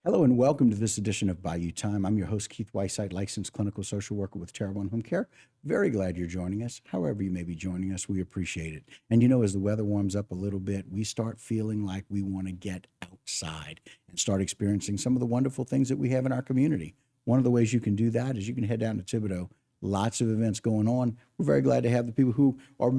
Hello and welcome to this edition of Bayou Time. I'm your host, Keith Whiteside, licensed clinical social worker with Terra One Home Care. Very glad you're joining us. However you may be joining us, we appreciate it. And you know, as the weather warms up a little bit, we start feeling like we want to get outside and start experiencing some of the wonderful things that we have in our community. One of the ways you can do that is you can head down to Thibodaux. Lots of events going on. We're very glad to have the people who are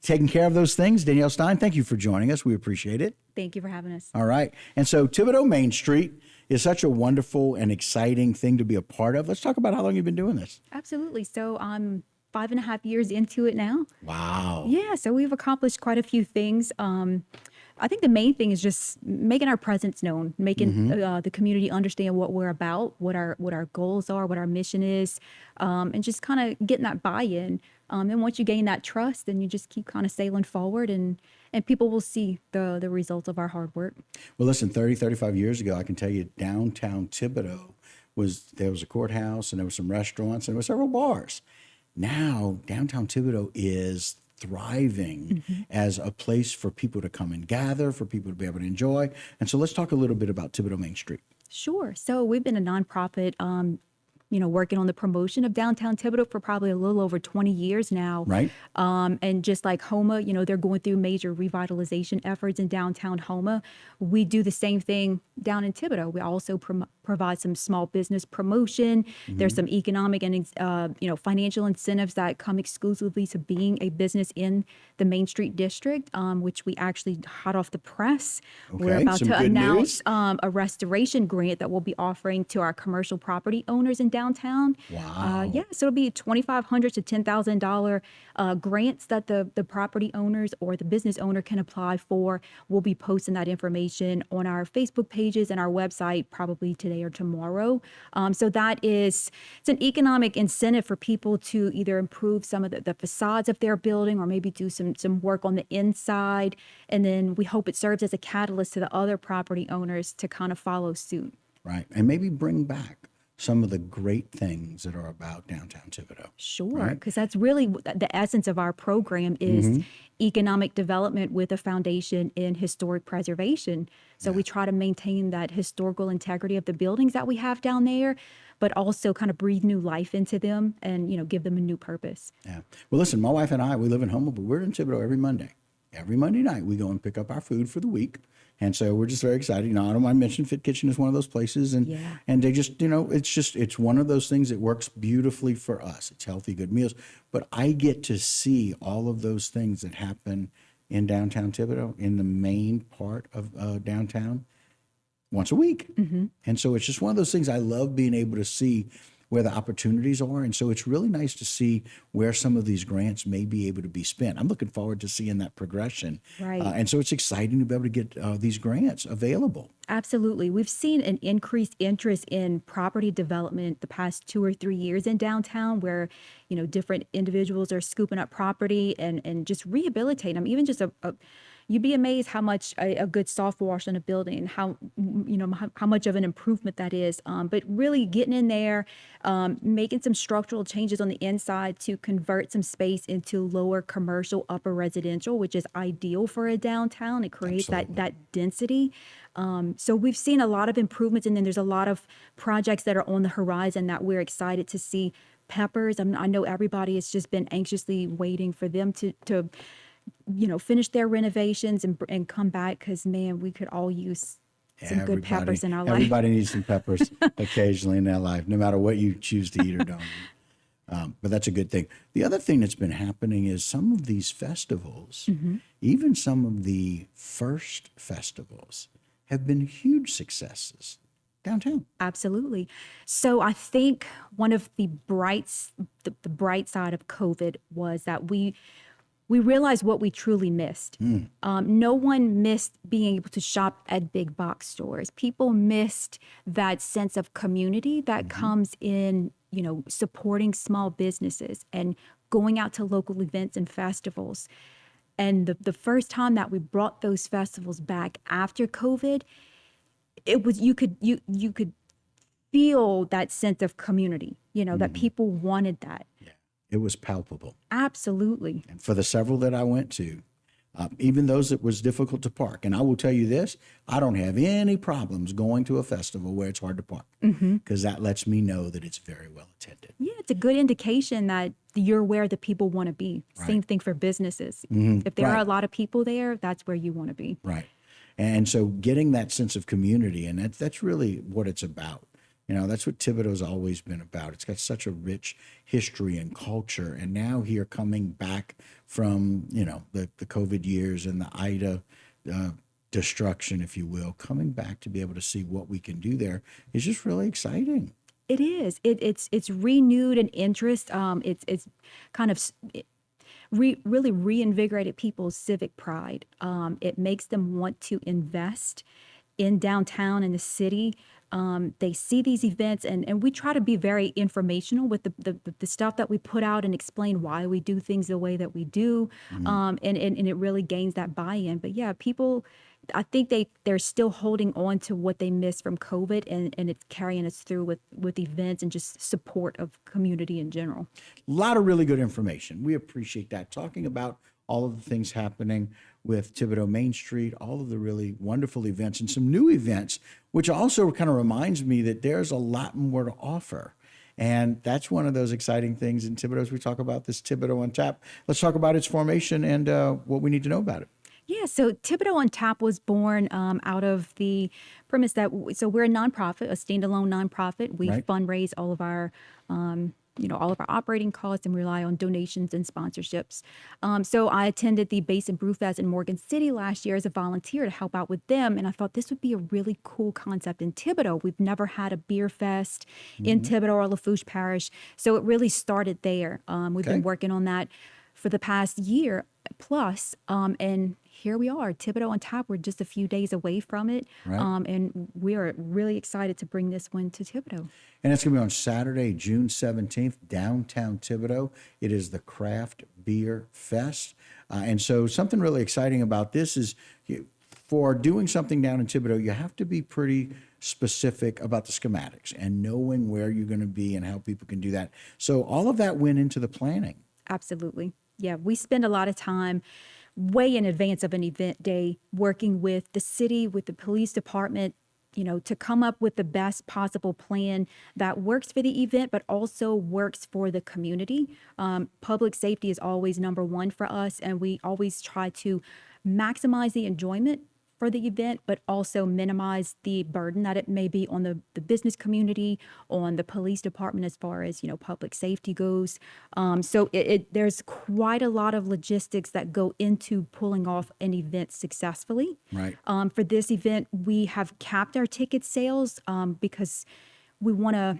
taking care of those things. Danielle Stein, thank you for joining us. We appreciate it. Thank you for having us. All right. And so Thibodaux Main Street is such a wonderful and exciting thing to be a part of. Let's talk about how long you've been doing this. Absolutely. So I'm 5.5 years into it now. Wow. Yeah. So we've accomplished quite a few things. I think the main thing is just making our presence known, making the community understand what we're about, what our goals are, what our mission is, and just kind of getting that buy-in. And once you gain that trust, then you just keep kind of sailing forward, and people will see the results of our hard work. Well, listen, 35 years ago, I can tell you downtown Thibodaux there was a courthouse and there were some restaurants and there were several bars. Now, downtown Thibodaux is thriving as a place for people to come and gather, for people to be able to enjoy. And so let's talk a little bit about Thibodaux Main Street. Sure. So we've been a nonprofit, working on the promotion of downtown Thibodaux for probably a little over 20 years now. Right. And just like Houma, they're going through major revitalization efforts in downtown Houma. We do the same thing down in Thibodaux. We also provide some small business promotion. There's some economic and financial incentives that come exclusively to being a business in the Main Street district, which we actually hot off the press. Okay, We're about some to good announce news. a restoration grant that we'll be offering to our commercial property owners in downtown. Wow. So it'll be $2,500 to $10,000 grants that the property owners or the business owner can apply for. We'll be posting that information on our Facebook pages and our website probably today or tomorrow. So it's an economic incentive for people to either improve some of the facades of their building or maybe do some work on the inside. And then we hope it serves as a catalyst to the other property owners to kind of follow suit. Right. And maybe bring back some of the great things that are about downtown Thibodaux. Sure, because that's really the essence of our program is economic development with a foundation in historic preservation. So we try to maintain that historical integrity of the buildings that we have down there, but also kind of breathe new life into them and, give them a new purpose. Yeah. Well, listen, my wife and I, we live in Houma, but we're in Thibodaux every Monday. Every Monday night, we go and pick up our food for the week. And so we're just very excited. I don't mind mentioning Fit Kitchen is one of those places. And they just, it's one of those things that works beautifully for us. It's healthy, good meals. But I get to see all of those things that happen in downtown Thibodaux, in the main part of downtown, once a week. And so it's just one of those things I love being able to see where the opportunities are. And so it's really nice to see where some of these grants may be able to be spent. I'm looking forward to seeing that progression. Right. And so it's exciting to be able to get these grants available. Absolutely. We've seen an increased interest in property development the past 2 or 3 years in downtown where, different individuals are scooping up property and just rehabilitating them. Even just you'd be amazed how much a good soft wash on a building, how much of an improvement that is. But really getting in there, making some structural changes on the inside to convert some space into lower commercial, upper residential, which is ideal for a downtown. It creates that density. So we've seen a lot of improvements, and then there's a lot of projects that are on the horizon that we're excited to see. Peppers, I know everybody has just been anxiously waiting for them to finish their renovations and come back because, man, we could all use some good peppers in our life. Everybody needs some peppers occasionally in their life, no matter what you choose to eat or don't eat. But that's a good thing. The other thing that's been happening is some of these festivals, even some of the first festivals, have been huge successes downtown. Absolutely. So I think one of the bright side of COVID was that we realized what we truly missed. No one missed being able to shop at big box stores. People missed that sense of community that comes in, supporting small businesses and going out to local events and festivals. And the first time that we brought those festivals back after COVID, it was you could feel that sense of community, that people wanted that. Yeah, it was palpable. Absolutely. And for the several that I went to, even those that was difficult to park. And I will tell you this, I don't have any problems going to a festival where it's hard to park, because that lets me know that it's very well attended. Yeah, it's a good indication that you're where the people want to be. Same thing for businesses. If there are a lot of people there, that's where you want to be. Right. And so getting that sense of community, and that's really what it's about. That's what Thibodaux's always been about. It's got such a rich history and culture. And now here coming back from, the COVID years and the Ida destruction, if you will, coming back to be able to see what we can do there is just really exciting. It is. It's renewed an interest. It's kind of really reinvigorated people's civic pride. It makes them want to invest in downtown and the city. They see these events, and we try to be very informational with the stuff that we put out and explain why we do things the way that we do. And it really gains that buy-in. But yeah, people, I think they're still holding on to what they missed from COVID, and it's carrying us through with events and just support of community in general. A lot of really good information. We appreciate that. Talking about all of the things happening with Thibodaux Main Street, all of the really wonderful events and some new events, which also kind of reminds me that there's a lot more to offer. And that's one of those exciting things in Thibodaux as we talk about this Thibodaux on Tap. Let's talk about its formation and what we need to know about it. Yeah, so Thibodaux on Tap was born out of the premise that, so we're a nonprofit, a standalone nonprofit. We fundraise all of our all of our operating costs and rely on donations and sponsorships. So I attended the Bass and Brew Fest in Morgan City last year as a volunteer to help out with them. And I thought this would be a really cool concept in Thibodaux. We've never had a beer fest in Thibodaux or Lafourche Parish. So it really started there. We've been working on that for the past year plus. And here we are, Thibodaux on Tap. We're just a few days away from it. And we are really excited to bring this one to Thibodaux. And it's going to be on Saturday, June 17th, downtown Thibodaux. It is the Craft Beer Fest. And so something really exciting about this is for doing something down in Thibodaux, you have to be pretty specific about the schematics and knowing where you're going to be and how people can do that. So all of that went into the planning. Absolutely. Yeah, we spend a lot of time way in advance of an event day working with the city, with the police department, to come up with the best possible plan that works for the event, but also works for the community. Public safety is always number one for us, and we always try to maximize the enjoyment for the event, but also minimize the burden that it may be on the business community, on the police department as far as, public safety goes. So there's quite a lot of logistics that go into pulling off an event successfully. Right. For this event, we have capped our ticket sales because we want to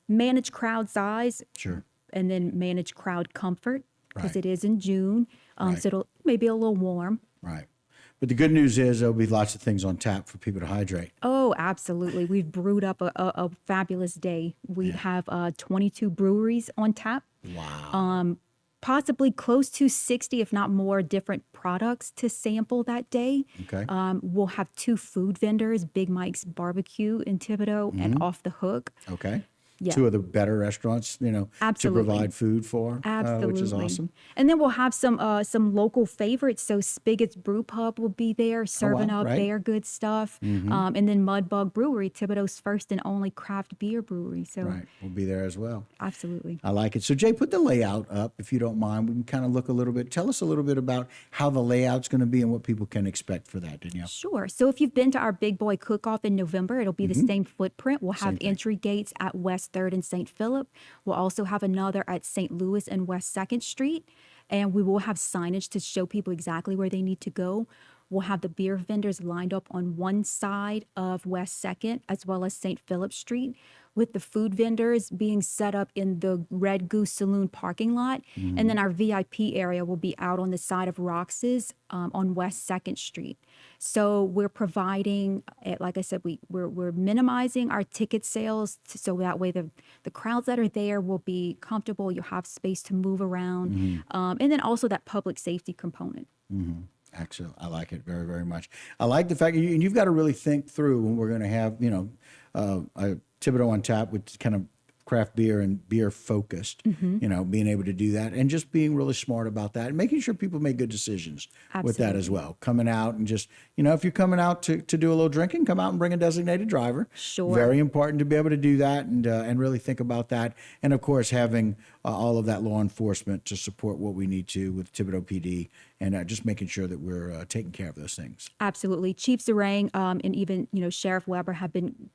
manage crowd size. Sure. And then manage crowd comfort because it is in June. So it'll maybe a little warm. Right. But the good news is there'll be lots of things on tap for people to hydrate. Oh, absolutely. We've brewed up a fabulous day. We have 22 breweries on tap. Wow. Possibly close to 60, if not more, different products to sample that day. Okay. We'll have 2 food vendors, Big Mike's Barbecue in Thibodaux and Off the Hook. Okay. Yeah. 2 of the better restaurants, to provide food for, which is awesome. And then we'll have some local favorites. So Spigot's Brew Pub will be there serving up their good stuff. And then Mudbug Brewery, Thibodaux's first and only craft beer brewery. So we'll be there as well. Absolutely. I like it. So Jay, put the layout up if you don't mind. We can kind of look a little bit. Tell us a little bit about how the layout's going to be and what people can expect for that, Danielle. Sure. So if you've been to our Big Boy Cook-Off in November, it'll be the same footprint. We'll have entry gates at West 3rd and St. Philip. We'll also have another at St. Louis and West 2nd Street. And we will have signage to show people exactly where they need to go. We'll have the beer vendors lined up on one side of West 2nd as well as St. Philip Street, with the food vendors being set up in the Red Goose Saloon parking lot. And then our VIP area will be out on the side of Rox's on West 2nd Street. So we're providing, like I said, we're minimizing our ticket sales so that way the crowds that are there will be comfortable. You'll have space to move around. And then also that public safety component. Excellent. I like it very, very much. I like the fact, and you've got to really think through when we're going to have, a Thibodaux on Tap with kind of craft beer and beer focused, being able to do that and just being really smart about that and making sure people make good decisions with that as well. Coming out and just, if you're coming out to do a little drinking, come out and bring a designated driver. Sure. Very important to be able to do that and really think about that. And of course, having all of that law enforcement to support what we need to with Thibodaux PD and just making sure that we're taking care of those things. Absolutely. Chief Zarang and even, Sheriff Weber have been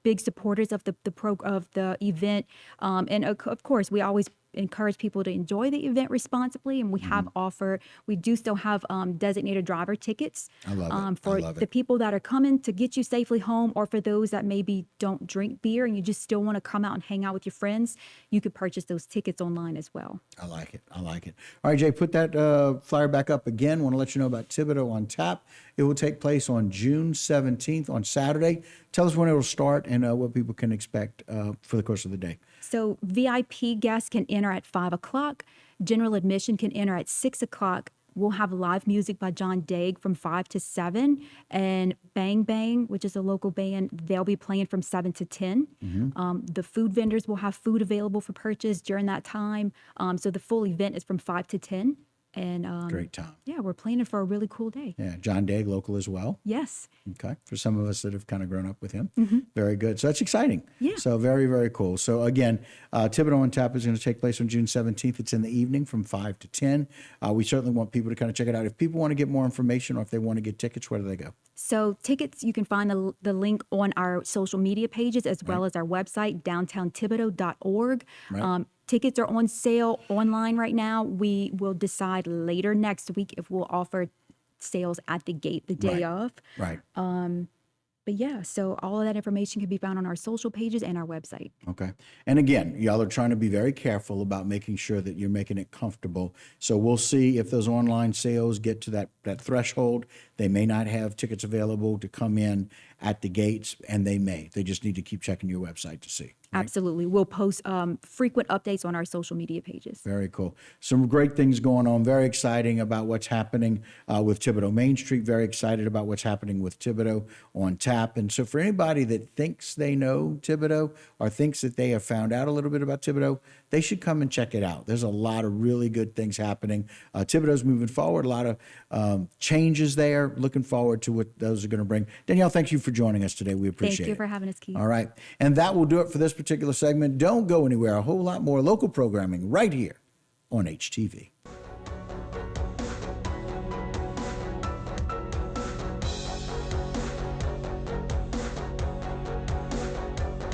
big supporters of the event. And of course, we always encourage people to enjoy the event responsibly. And we do still have designated driver tickets. I love it. For the people that are coming to get you safely home, or for those that maybe don't drink beer and you just still want to come out and hang out with your friends, you could purchase those tickets online as well. I like it. All right, Jay, put that flyer back up again. Want to let you know about Thibodaux on Tap. It will take place on June 17th on Saturday. Tell us when it will start and what people can expect for the course of the day. So VIP guests can enter at 5 o'clock. General admission can enter at 6 o'clock. We'll have live music by John Daig from 5 to 7. And Bang Bang, which is a local band, they'll be playing from 7 to 10. The food vendors will have food available for purchase during that time. So the full event is from 5 to 10. And great time. Yeah, we're planning for a really cool day. Yeah, John Daig, local as well. Yes. Okay. For some of us that have kind of grown up with him. Very good. So that's exciting. Yeah. So very, very cool. So again, Thibodaux on Tap is going to take place on June 17th. It's in the evening from 5 to 10. We certainly want people to kind of check it out. If people want to get more information or if they want to get tickets, where do they go? So tickets, you can find the link on our social media pages as well as our website, downtownthibodaux.org. Right. Tickets are on sale online right now. We will decide later next week if we'll offer sales at the gate the day of. Right. But yeah, so all of that information can be found on our social pages and our website. Okay. And again, y'all are trying to be very careful about making sure that you're making it comfortable. So we'll see if those online sales get to that threshold. They may not have tickets available to come in at the gates, and they may. They just need to keep checking your website to see. Right? Absolutely. We'll post frequent updates on our social media pages. Very cool. Some great things going on. Very exciting about what's happening with Thibodaux Main Street. Very excited about what's happening with Thibodaux on Tap. And so for anybody that thinks they know Thibodaux or thinks that they have found out a little bit about Thibodaux, they should come and check it out. There's a lot of really good things happening. Thibodaux's moving forward. A lot of changes there. Looking forward to what those are going to bring. Danielle, thank you for joining us today. We appreciate it. Thank you for having us, Keith. All right. And that will do it for this particular segment. Don't go anywhere. A whole lot more local programming right here on HTV.